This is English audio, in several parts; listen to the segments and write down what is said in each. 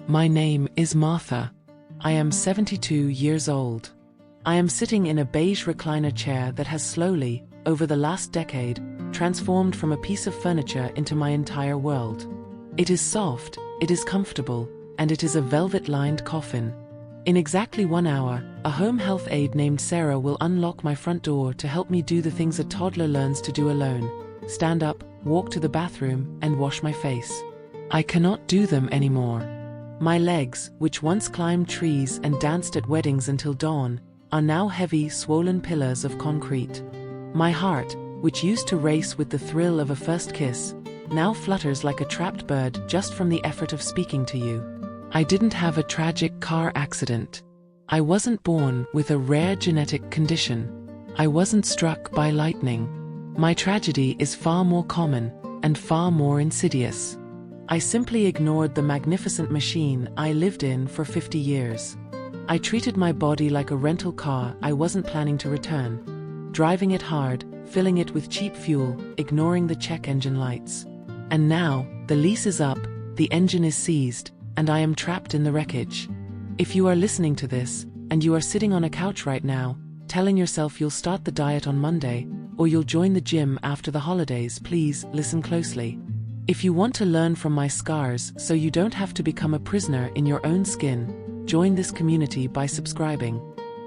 My name is Martha. I am 72 years old. I am sitting in a beige recliner chair that has slowly, over the last decade, transformed from a piece of furniture into my entire world. It is soft, it is comfortable, and it is a velvet-lined coffin. In exactly 1 hour, a home health aide named Sarah will unlock my front door to help me do the things a toddler learns to do alone: stand up, walk to the bathroom, and wash my face. I cannot do them anymore. My legs, which once climbed trees and danced at weddings until dawn, are now heavy, swollen pillars of concrete. My heart, which used to race with the thrill of a first kiss, now flutters like a trapped bird just from the effort of speaking to you. I didn't have a tragic car accident. I wasn't born with a rare genetic condition. I wasn't struck by lightning. My tragedy is far more common and far more insidious. I simply ignored the magnificent machine I lived in for 50 years. I treated my body like a rental car I wasn't planning to return, driving it hard, filling it with cheap fuel, ignoring the check engine lights. And now, the lease is up, the engine is seized, and I am trapped in the wreckage. If you are listening to this, and you are sitting on a couch right now, telling yourself you'll start the diet on Monday, or you'll join the gym after the holidays, please listen closely. If you want to learn from my scars so you don't have to become a prisoner in your own skin, join this community by subscribing.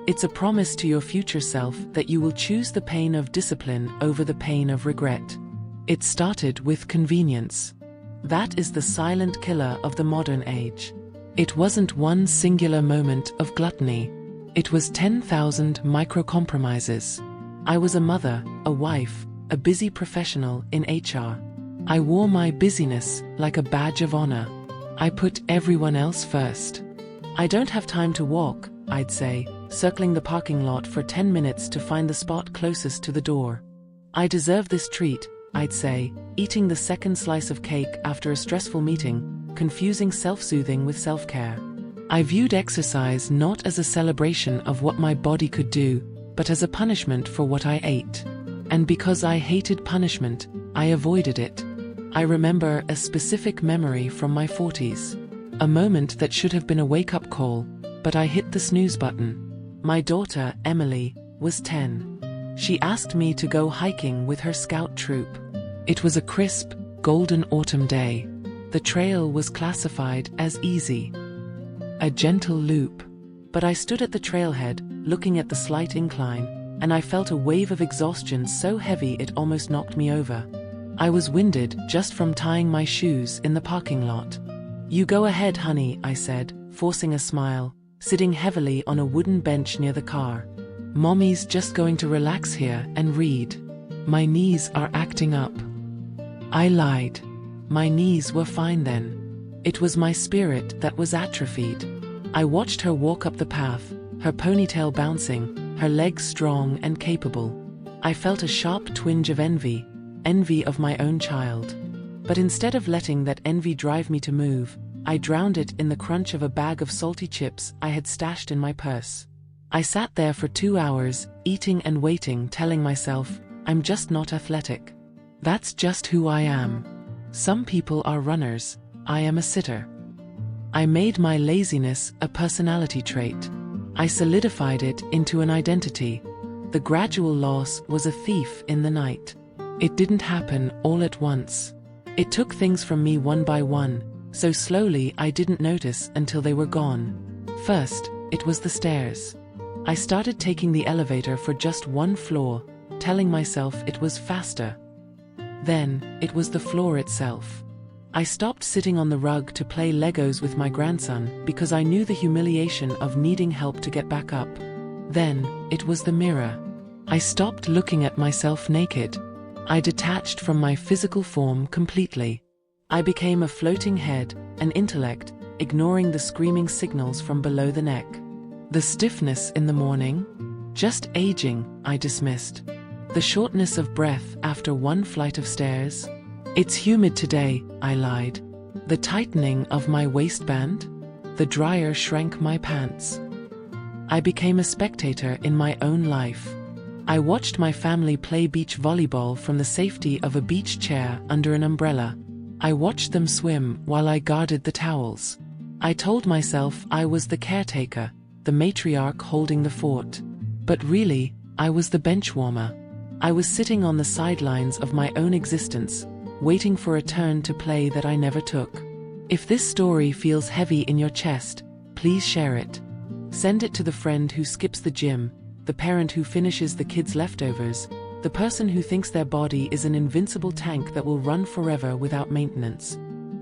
It's a promise to your future self that you will choose the pain of discipline over the pain of regret. It started with convenience. That is the silent killer of the modern age. It wasn't one singular moment of gluttony. It was 10,000 micro-compromises. I was a mother, a wife, a busy professional in HR. I wore my busyness like a badge of honor. I put everyone else first. I don't have time to walk, I'd say, circling the parking lot for 10 minutes to find the spot closest to the door. I deserve this treat, I'd say, eating the second slice of cake after a stressful meeting, confusing self-soothing with self-care. I viewed exercise not as a celebration of what my body could do, but as a punishment for what I ate. And because I hated punishment, I avoided it. I remember a specific memory from my 40s. A moment that should have been a wake-up call, but I hit the snooze button. My daughter, Emily, was 10. She asked me to go hiking with her scout troop. It was a crisp, golden autumn day. The trail was classified as easy. A gentle loop. But I stood at the trailhead, looking at the slight incline, and I felt a wave of exhaustion so heavy it almost knocked me over. I was winded just from tying my shoes in the parking lot. "You go ahead, honey," I said, forcing a smile, sitting heavily on a wooden bench near the car. "Mommy's just going to relax here and read. My knees are acting up." I lied. My knees were fine then. It was my spirit that was atrophied. I watched her walk up the path, her ponytail bouncing, her legs strong and capable. I felt a sharp twinge of envy of my own child. But instead of letting that envy drive me to move, I drowned it in the crunch of a bag of salty chips I had stashed in my purse. I sat there for 2 hours, eating and waiting, telling myself, I'm just not athletic. That's just who I am. Some people are runners, I am a sitter. I made my laziness a personality trait. I solidified it into an identity. The gradual loss was a thief in the night. It didn't happen all at once. It took things from me one by one, so slowly I didn't notice until they were gone. First, it was the stairs. I started taking the elevator for just one floor, telling myself it was faster. Then, it was the floor itself. I stopped sitting on the rug to play Legos with my grandson because I knew the humiliation of needing help to get back up. Then, it was the mirror. I stopped looking at myself naked. I detached from my physical form completely. I became a floating head, an intellect, ignoring the screaming signals from below the neck. The stiffness in the morning? Just aging, I dismissed. The shortness of breath after one flight of stairs? It's humid today, I lied. The tightening of my waistband? The dryer shrank my pants. I became a spectator in my own life. I watched my family play beach volleyball from the safety of a beach chair under an umbrella. I watched them swim while I guarded the towels. I told myself I was the caretaker, the matriarch holding the fort. But really, I was the benchwarmer. I was sitting on the sidelines of my own existence, waiting for a turn to play that I never took. If this story feels heavy in your chest, please share it. Send it to the friend who skips the gym, the parent who finishes the kids' leftovers, the person who thinks their body is an invincible tank that will run forever without maintenance.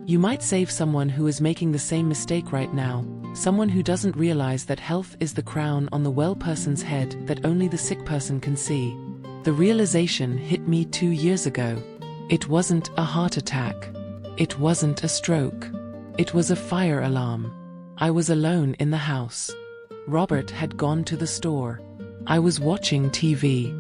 You might save someone who is making the same mistake right now, someone who doesn't realize that health is the crown on the well person's head that only the sick person can see. The realization hit me 2 years ago. It wasn't a heart attack. It wasn't a stroke. It was a fire alarm. I was alone in the house. Robert had gone to the store. I was watching TV.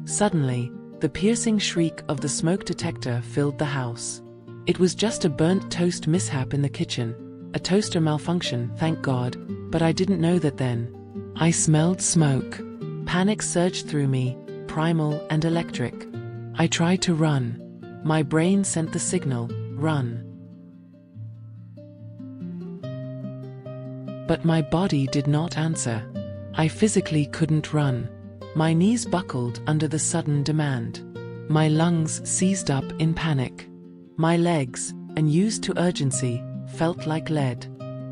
Suddenly, the piercing shriek of the smoke detector filled the house. It was just a burnt toast mishap in the kitchen, a toaster malfunction, thank God, but I didn't know that then. I smelled smoke. Panic surged through me, primal and electric. I tried to run. My brain sent the signal, run. But my body did not answer. I physically couldn't run. My knees buckled under the sudden demand. My lungs seized up in panic. My legs, unused to urgency, felt like lead.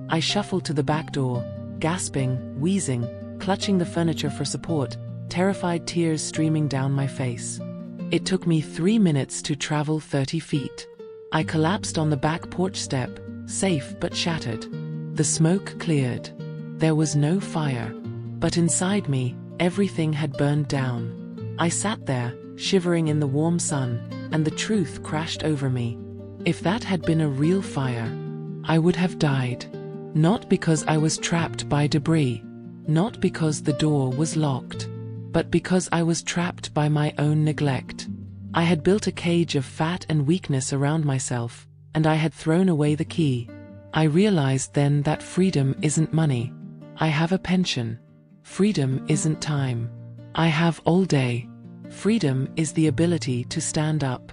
I shuffled to the back door, gasping, wheezing, clutching the furniture for support, terrified tears streaming down my face. It took me 3 minutes to travel 30 feet. I collapsed on the back porch step, safe but shattered. The smoke cleared. There was no fire. But inside me, everything had burned down. I sat there, shivering in the warm sun, and the truth crashed over me. If that had been a real fire, I would have died. Not because I was trapped by debris, not because the door was locked, but because I was trapped by my own neglect. I had built a cage of fat and weakness around myself, and I had thrown away the key. I realized then that freedom isn't money. I have a pension. Freedom isn't time. I have all day. Freedom is the ability to stand up.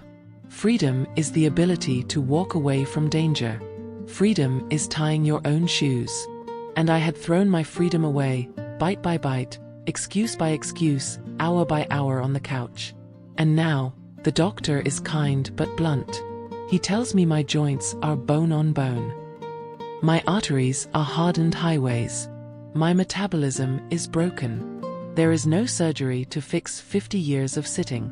Freedom is the ability to walk away from danger. Freedom is tying your own shoes. And I had thrown my freedom away, bite by bite, excuse by excuse, hour by hour on the couch. And now, the doctor is kind but blunt. He tells me my joints are bone on bone. My arteries are hardened highways. My metabolism is broken. There is no surgery to fix 50 years of sitting.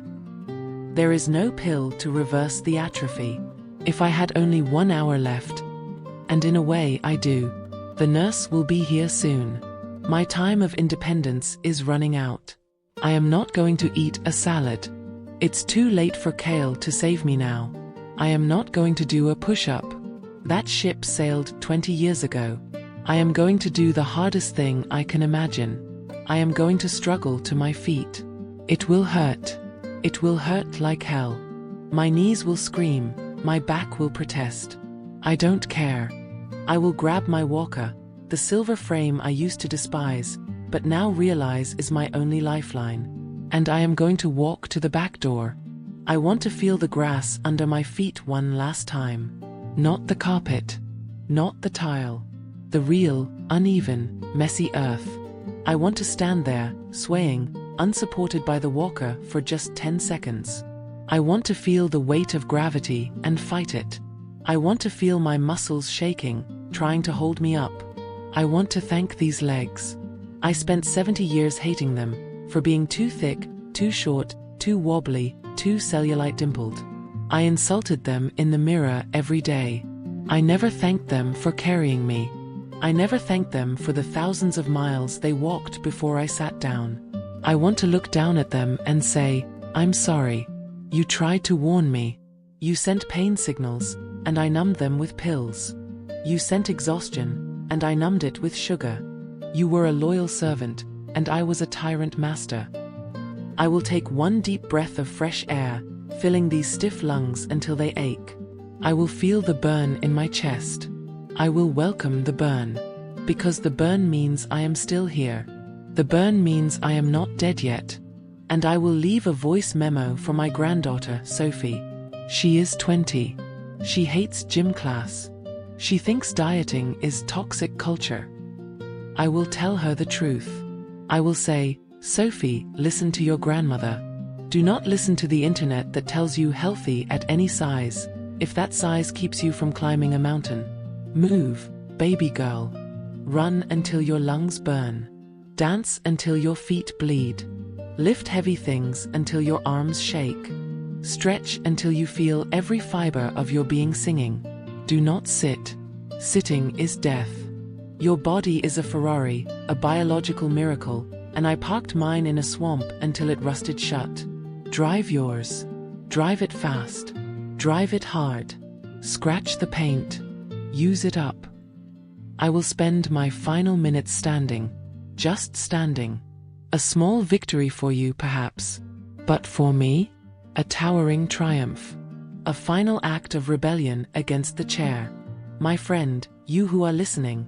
There is no pill to reverse the atrophy. If I had only 1 hour left, and in a way I do, the nurse will be here soon. My time of independence is running out. I am not going to eat a salad. It's too late for kale to save me now. I am not going to do a push-up. That ship sailed 20 years ago. I am going to do the hardest thing I can imagine. I am going to struggle to my feet. It will hurt. It will hurt like hell. My knees will scream. My back will protest. I don't care. I will grab my walker, the silver frame I used to despise, but now realize is my only lifeline. And I am going to walk to the back door. I want to feel the grass under my feet one last time. Not the carpet. Not the tile. The real, uneven, messy earth. I want to stand there, swaying, unsupported by the walker for just 10 seconds. I want to feel the weight of gravity and fight it. I want to feel my muscles shaking, trying to hold me up. I want to thank these legs. I spent 70 years hating them, for being too thick, too short, too wobbly, too cellulite dimpled. I insulted them in the mirror every day. I never thanked them for carrying me. I never thanked them for the thousands of miles they walked before I sat down. I want to look down at them and say, I'm sorry. You tried to warn me. You sent pain signals, and I numbed them with pills. You sent exhaustion, and I numbed it with sugar. You were a loyal servant, and I was a tyrant master. I will take one deep breath of fresh air, filling these stiff lungs until they ache. I will feel the burn in my chest. I will welcome the burn. Because the burn means I am still here. The burn means I am not dead yet. And I will leave a voice memo for my granddaughter, Sophie. She is 20. She hates gym class. She thinks dieting is toxic culture. I will tell her the truth. I will say, Sophie, listen to your grandmother. Do not listen to the internet that tells you healthy at any size, if that size keeps you from climbing a mountain. Move, baby girl. Run until your lungs burn. Dance until your feet bleed. Lift heavy things until your arms shake. Stretch until you feel every fiber of your being singing. Do not sit. Sitting is death. Your body is a Ferrari, a biological miracle, and I parked mine in a swamp until it rusted shut. Drive yours. Drive it fast. Drive it hard. Scratch the paint. Use it up. I will spend my final minutes standing. Just standing. A small victory for you, perhaps. But for me, a towering triumph. A final act of rebellion against the chair. My friend, you who are listening,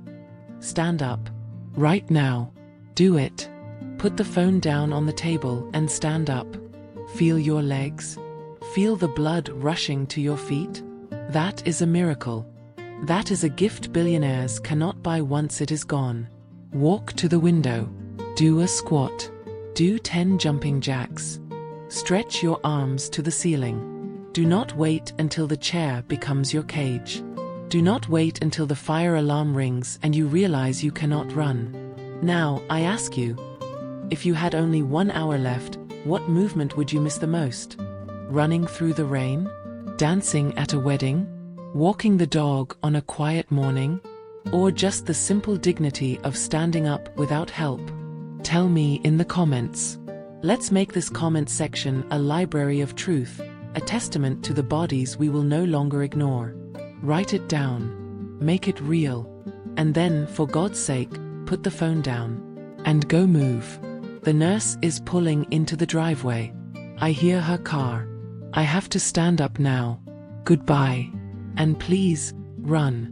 stand up. Right now. Do it. Put the phone down on the table and stand up. Feel your legs. Feel the blood rushing to your feet. That is a miracle. That is a gift billionaires cannot buy once it is gone. Walk to the window. Do a squat. Do 10 jumping jacks. Stretch your arms to the ceiling. Do not wait until the chair becomes your cage. Do not wait until the fire alarm rings and you realize you cannot run. Now, I ask you, if you had only 1 hour left, what movement would you miss the most? Running through the rain? Dancing at a wedding? Walking the dog on a quiet morning? Or just the simple dignity of standing up without help? Tell me in the comments. Let's make this comment section a library of truth, a testament to the bodies we will no longer ignore. Write it down. Make it real. And then, for God's sake, put the phone down. And go move. The nurse is pulling into the driveway. I hear her car. I have to stand up now. Goodbye. And please, run.